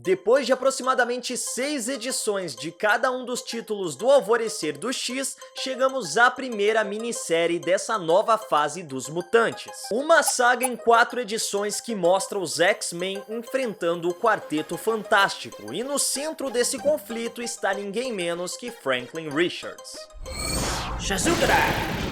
Depois de aproximadamente 6 edições de cada um dos títulos do Alvorecer do X, chegamos à primeira minissérie dessa nova fase dos mutantes. Uma saga em 4 edições que mostra os X-Men enfrentando o Quarteto Fantástico, e no centro desse conflito está ninguém menos que Franklin Richards. Shazukara!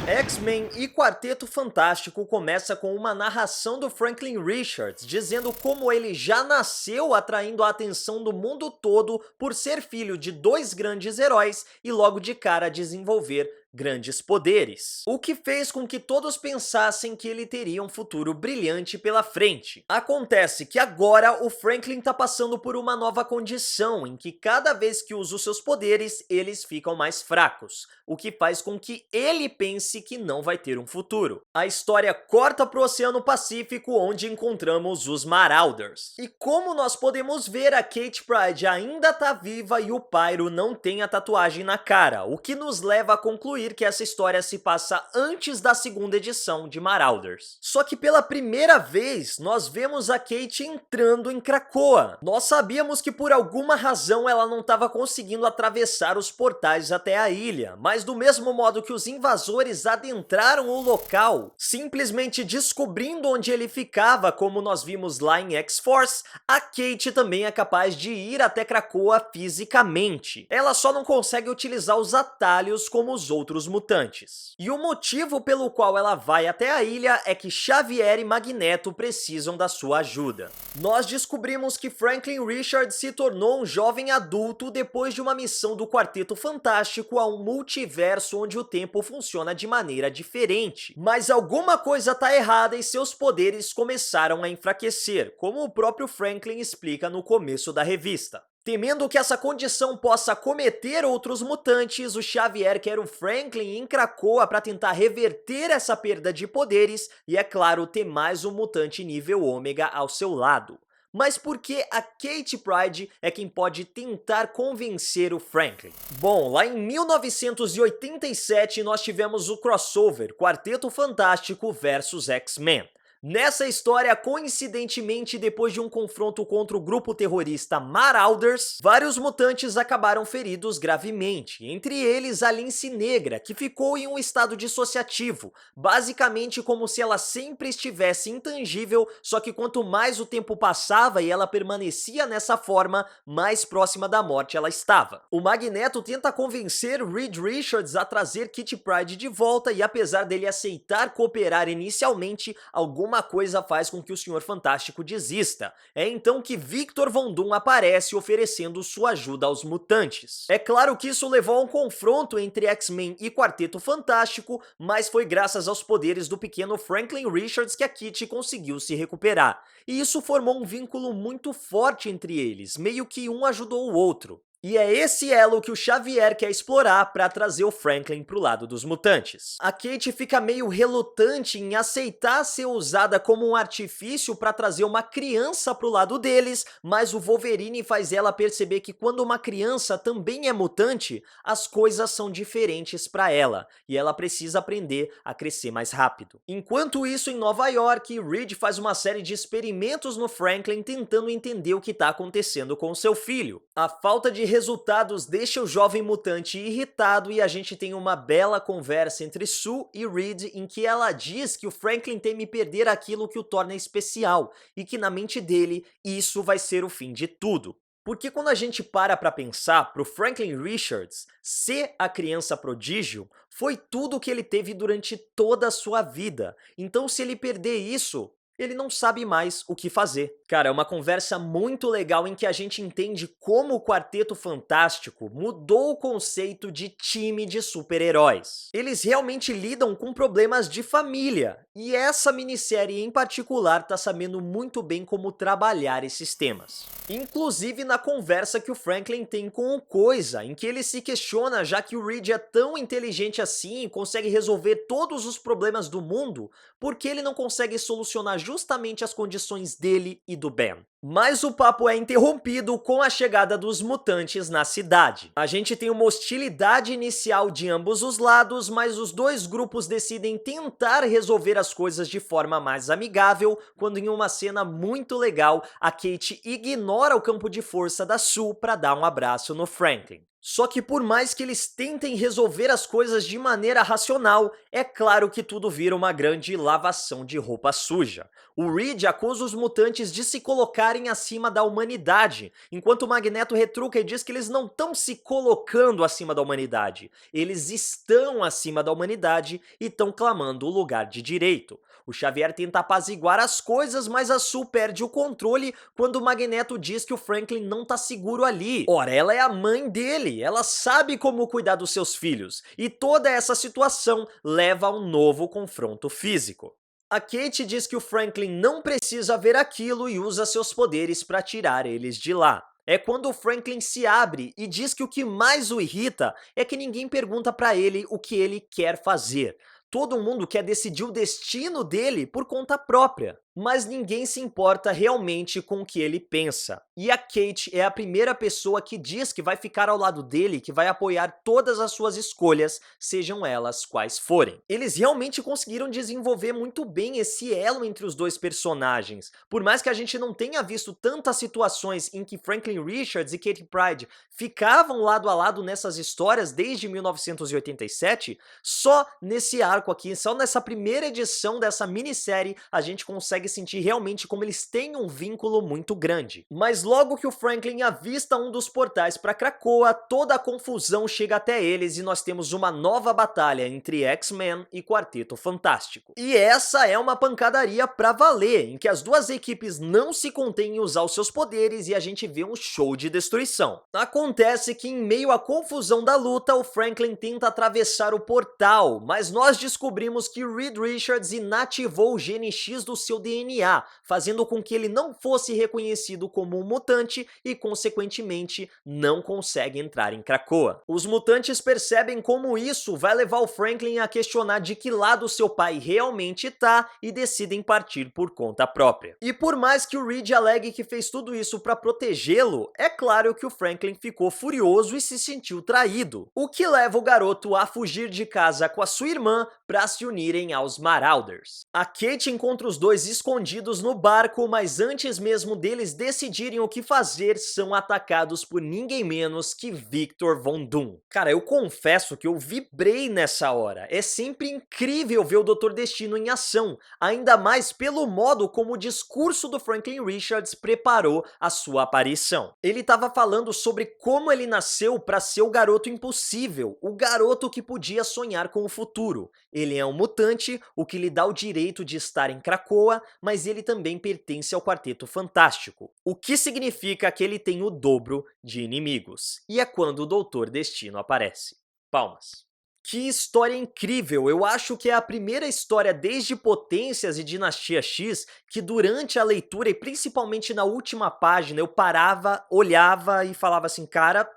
X-Men e Quarteto Fantástico começa com uma narração do Franklin Richards, dizendo como ele já nasceu atraindo a atenção do mundo todo por ser filho de 2 grandes heróis e logo de cara desenvolver grandes poderes, o que fez com que todos pensassem que ele teria um futuro brilhante pela frente. Acontece que agora o Franklin tá passando por uma nova condição, em que cada vez que usa os seus poderes, eles ficam mais fracos, o que faz com que ele pense que não vai ter um futuro. A história corta pro Oceano Pacífico, onde encontramos os Marauders. E como nós podemos ver, a Kate Pryde ainda tá viva e o Pyro não tem a tatuagem na cara, o que nos leva a concluir que essa história se passa antes da segunda edição de Marauders. Só que pela primeira vez, nós vemos a Kate entrando em Krakoa. Nós sabíamos que por alguma razão ela não estava conseguindo atravessar os portais até a ilha, mas do mesmo modo que os invasores adentraram o local, simplesmente descobrindo onde ele ficava, como nós vimos lá em X-Force, a Kate também é capaz de ir até Krakoa fisicamente. Ela só não consegue utilizar os atalhos como os outros mutantes. E o motivo pelo qual ela vai até a ilha é que Xavier e Magneto precisam da sua ajuda. Nós descobrimos que Franklin Richards se tornou um jovem adulto depois de uma missão do Quarteto Fantástico a um multiverso onde o tempo funciona de maneira diferente. Mas alguma coisa tá errada e seus poderes começaram a enfraquecer, como o próprio Franklin explica no começo da revista. Temendo que essa condição possa acometer outros mutantes, o Xavier quer o Franklin em Krakoa para tentar reverter essa perda de poderes e, é claro, ter mais um mutante nível ômega ao seu lado. Mas por que a Kate Pryde é quem pode tentar convencer o Franklin? Bom, lá em 1987 nós tivemos o crossover Quarteto Fantástico versus X-Men. Nessa história, coincidentemente, depois de um confronto contra o grupo terrorista Marauders, vários mutantes acabaram feridos gravemente, entre eles a Lince Negra, que ficou em um estado dissociativo, basicamente como se ela sempre estivesse intangível, só que quanto mais o tempo passava e ela permanecia nessa forma, mais próxima da morte ela estava. O Magneto tenta convencer Reed Richards a trazer Kitty Pryde de volta e, apesar dele aceitar cooperar inicialmente, alguma coisa faz com que o Senhor Fantástico desista. É então que Victor Von Doom aparece oferecendo sua ajuda aos mutantes. É claro que isso levou a um confronto entre X-Men e Quarteto Fantástico, mas foi graças aos poderes do pequeno Franklin Richards que a Kitty conseguiu se recuperar. E isso formou um vínculo muito forte entre eles, meio que um ajudou o outro. E é esse elo que o Xavier quer explorar para trazer o Franklin pro lado dos mutantes. A Kate fica meio relutante em aceitar ser usada como um artifício para trazer uma criança pro lado deles, mas o Wolverine faz ela perceber que quando uma criança também é mutante, as coisas são diferentes para ela, e ela precisa aprender a crescer mais rápido. Enquanto isso, em Nova York, Reed faz uma série de experimentos no Franklin tentando entender o que está acontecendo com seu filho. A falta de resultados deixa o jovem mutante irritado e a gente tem uma bela conversa entre Sue e Reed em que ela diz que o Franklin teme perder aquilo que o torna especial e que na mente dele isso vai ser o fim de tudo. Porque quando a gente para pra pensar, pro Franklin Richards, ser a criança prodígio foi tudo o que ele teve durante toda a sua vida. Então se ele perder isso, ele não sabe mais o que fazer. Cara, é uma conversa muito legal em que a gente entende como o Quarteto Fantástico mudou o conceito de time de super-heróis. Eles realmente lidam com problemas de família, e essa minissérie em particular tá sabendo muito bem como trabalhar esses temas. Inclusive na conversa que o Franklin tem com o Coisa, em que ele se questiona, já que o Reed é tão inteligente assim e consegue resolver todos os problemas do mundo, por que ele não consegue solucionar justamente as condições dele e do Ben? Mas o papo é interrompido com a chegada dos mutantes na cidade. A gente tem uma hostilidade inicial de ambos os lados, mas os dois grupos decidem tentar resolver as coisas de forma mais amigável, quando em uma cena muito legal, a Kate ignora o campo de força da Sue para dar um abraço no Franklin. Só que por mais que eles tentem resolver as coisas de maneira racional, é claro que tudo vira uma grande lavação de roupa suja. O Reed acusa os mutantes de se colocarem acima da humanidade, enquanto o Magneto retruca e diz que eles não estão se colocando acima da humanidade, eles estão acima da humanidade e estão clamando o lugar de direito. O Xavier tenta apaziguar as coisas, mas a Sue perde o controle quando o Magneto diz que o Franklin não tá seguro ali. Ora, ela é a mãe dele, ela sabe como cuidar dos seus filhos, e toda essa situação leva a um novo confronto físico. A Kate diz que o Franklin não precisa ver aquilo e usa seus poderes para tirar eles de lá. É quando o Franklin se abre e diz que o que mais o irrita é que ninguém pergunta para ele o que ele quer fazer. Todo mundo quer decidir o destino dele por conta própria, mas ninguém se importa realmente com o que ele pensa. E a Kate é a primeira pessoa que diz que vai ficar ao lado dele, que vai apoiar todas as suas escolhas, sejam elas quais forem. Eles realmente conseguiram desenvolver muito bem esse elo entre os dois personagens. Por mais que a gente não tenha visto tantas situações em que Franklin Richards e Kitty Pryde ficavam lado a lado nessas histórias desde 1987, só nesse arco aqui, só nessa primeira edição dessa minissérie, a gente consegue sentir realmente como eles têm um vínculo muito grande. Mas logo que o Franklin avista um dos portais para Krakoa, toda a confusão chega até eles e nós temos uma nova batalha entre X-Men e Quarteto Fantástico. E essa é uma pancadaria pra valer, em que as duas equipes não se contêm em usar os seus poderes e a gente vê um show de destruição. Acontece que em meio à confusão da luta, o Franklin tenta atravessar o portal, mas nós descobrimos que Reed Richards inativou o gene X do seu DNA, fazendo com que ele não fosse reconhecido como um mutante e, consequentemente, não consegue entrar em Krakoa. Os mutantes percebem como isso vai levar o Franklin a questionar de que lado seu pai realmente tá e decidem partir por conta própria. E por mais que o Reed alegue que fez tudo isso para protegê-lo, é claro que o Franklin ficou furioso e se sentiu traído, o que leva o garoto a fugir de casa com a sua irmã para se unirem aos Marauders. A Kate encontra os dois escondidos no barco, mas antes mesmo deles decidirem o que fazer, são atacados por ninguém menos que Victor Von Doom. Cara, eu confesso que eu vibrei nessa hora. É sempre incrível ver o Dr. Destino em ação, ainda mais pelo modo como o discurso do Franklin Richards preparou a sua aparição. Ele estava falando sobre como ele nasceu para ser o garoto impossível, o garoto que podia sonhar com o futuro. Ele é um mutante, o que lhe dá o direito de estar em Krakoa, mas ele também pertence ao Quarteto Fantástico, o que significa que ele tem o dobro de inimigos. E é quando o Doutor Destino aparece. Palmas. Que história incrível! Eu acho que é a primeira história desde Potências e Dinastia X que durante a leitura e principalmente na última página eu parava, olhava e falava assim, cara,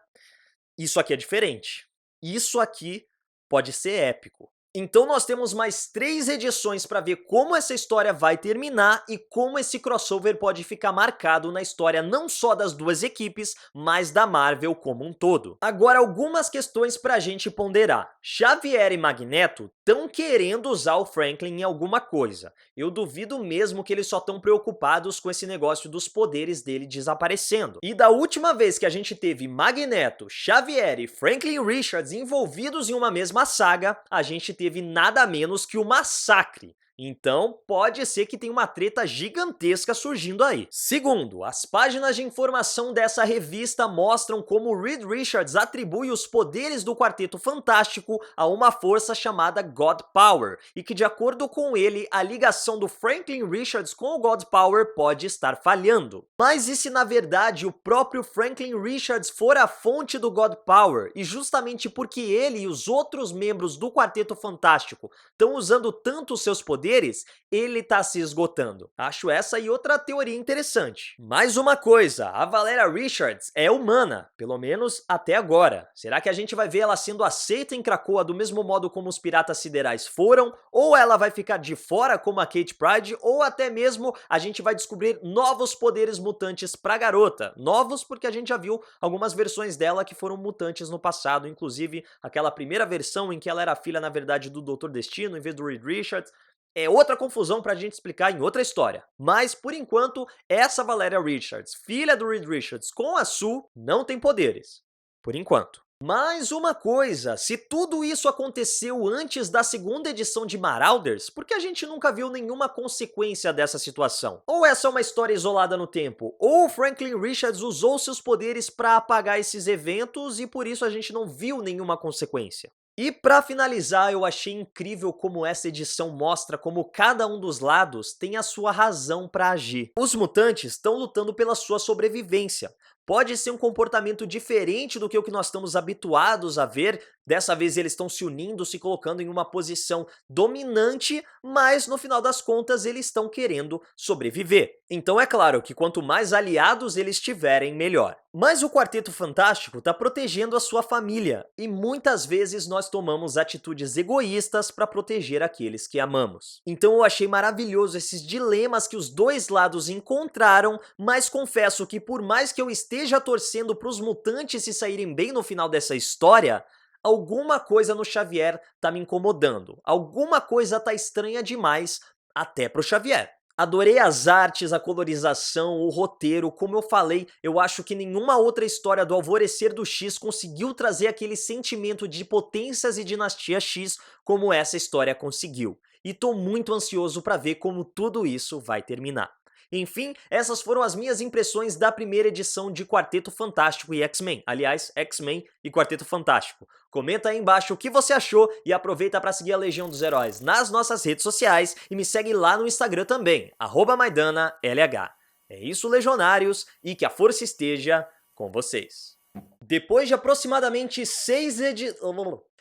isso aqui é diferente. Isso aqui pode ser épico. Então nós temos mais 3 edições para ver como essa história vai terminar e como esse crossover pode ficar marcado na história não só das duas equipes, mas da Marvel como um todo. Agora algumas questões pra gente ponderar. Xavier e Magneto estão querendo usar o Franklin em alguma coisa. Eu duvido mesmo que eles só estão preocupados com esse negócio dos poderes dele desaparecendo. E da última vez que a gente teve Magneto, Xavier e Franklin Richards envolvidos em uma mesma saga, a gente teve nada menos que o massacre. Então, pode ser que tenha uma treta gigantesca surgindo aí. Segundo, as páginas de informação dessa revista mostram como Reed Richards atribui os poderes do Quarteto Fantástico a uma força chamada God Power, e que de acordo com ele, a ligação do Franklin Richards com o God Power pode estar falhando. Mas e se na verdade o próprio Franklin Richards for a fonte do God Power, e justamente porque ele e os outros membros do Quarteto Fantástico estão usando tanto seus poderes, poderes, ele tá se esgotando. Acho essa aí outra teoria interessante. Mais uma coisa, a Valeria Richards é humana, pelo menos até agora. Será que a gente vai ver ela sendo aceita em Krakoa do mesmo modo como os piratas siderais foram? Ou ela vai ficar de fora como a Kate Pryde? Ou até mesmo a gente vai descobrir novos poderes mutantes pra garota? Novos porque a gente já viu algumas versões dela que foram mutantes no passado, inclusive aquela primeira versão em que ela era filha, na verdade, do Dr. Destino em vez do Reed Richards. É outra confusão pra gente explicar em outra história. Mas, por enquanto, essa Valeria Richards, filha do Reed Richards com a Sue, não tem poderes. Por enquanto. Mais uma coisa, se tudo isso aconteceu antes da segunda edição de Marauders, por que a gente nunca viu nenhuma consequência dessa situação? Ou essa é uma história isolada no tempo, ou Franklin Richards usou seus poderes pra apagar esses eventos e por isso a gente não viu nenhuma consequência. E pra finalizar, eu achei incrível como essa edição mostra como cada um dos lados tem a sua razão pra agir. Os mutantes estão lutando pela sua sobrevivência. Pode ser um comportamento diferente do que o que nós estamos habituados a ver, dessa vez eles estão se unindo, se colocando em uma posição dominante, mas no final das contas eles estão querendo sobreviver. Então é claro que quanto mais aliados eles tiverem, melhor. Mas o Quarteto Fantástico está protegendo a sua família, e muitas vezes nós tomamos atitudes egoístas para proteger aqueles que amamos. Então eu achei maravilhoso esses dilemas que os dois lados encontraram, mas confesso que por mais que eu esteja torcendo para os mutantes se saírem bem no final dessa história, alguma coisa no Xavier tá me incomodando, alguma coisa tá estranha demais até pro Xavier. Adorei as artes, a colorização, o roteiro, como eu falei, eu acho que nenhuma outra história do Alvorecer do X conseguiu trazer aquele sentimento de potências e dinastia X como essa história conseguiu. E tô muito ansioso pra ver como tudo isso vai terminar. Enfim, essas foram as minhas impressões da primeira edição de Quarteto Fantástico e X-Men. Aliás, X-Men e Quarteto Fantástico. Comenta aí embaixo o que você achou e aproveita para seguir a Legião dos Heróis nas nossas redes sociais e me segue lá no Instagram também, @MaidannaLH. É isso, Legionários, e que a força esteja com vocês. Depois de aproximadamente 6 edições...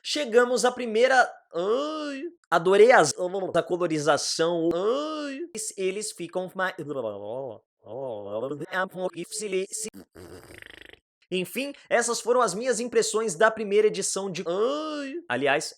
Chegamos à primeira... Ai, adorei a colorização. Ai, eles ficam mais... Enfim, essas foram as minhas impressões da primeira edição de... Ai, aliás...